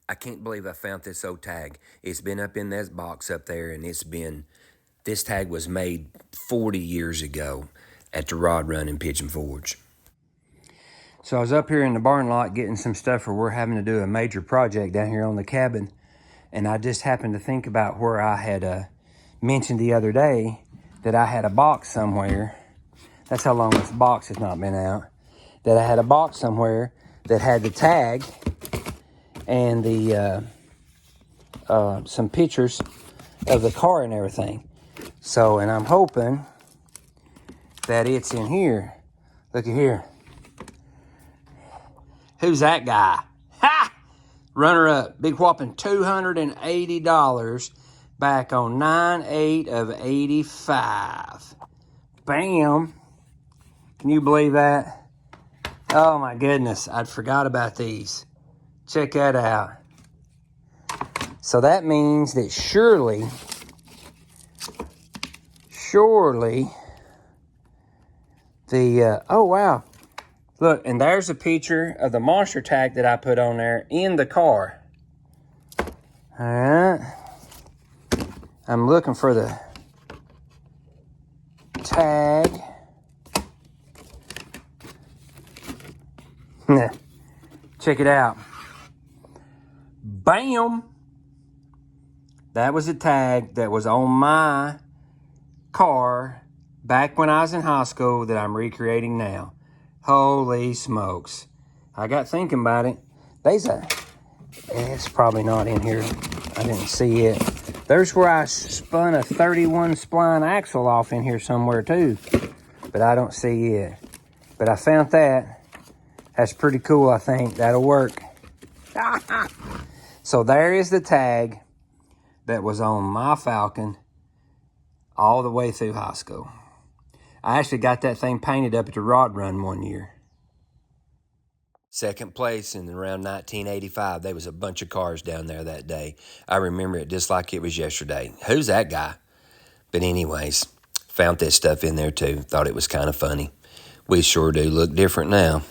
I can't believe I found this old tag. It's been up in that box up there, and this tag was made 40 years ago at the Rod Run in Pigeon Forge. So I was up here in the barn lot getting some stuff for we're having to do a major project down here on the cabin. And I just happened to think about where I had mentioned the other day that I had a box somewhere. That's how long this box has not been out. That I had a box somewhere that had the tag and the some pictures of the car and everything. So, and I'm hoping that it's in here. Look at here. Who's that guy? Ha! Runner up, big whopping $280 back on 9/8 of 85. Bam! Can you believe that? Oh my goodness, I'd forgot about these. Check that out. So that means that surely, the, oh wow. Look, and there's a picture of the monster tag that I put on there in the car. All right. I'm looking for the tag. Check it out. Bam! That was a tag that was on my car back when I was in high school that I'm recreating now. Holy smokes. I got thinking about it. It's probably not in here. I didn't see it. There's where I spun a 31 spline axle off in here somewhere too. But I don't see it. But I found that. That's pretty cool, I think. That'll work. So there is the tag that was on my Falcon all the way through high school. I actually got that thing painted up at the Rod Run one year. Second place in around 1985. There was a bunch of cars down there that day. I remember it just like it was yesterday. Who's that guy? But anyways, found this stuff in there too. Thought it was kind of funny. We sure do look different now.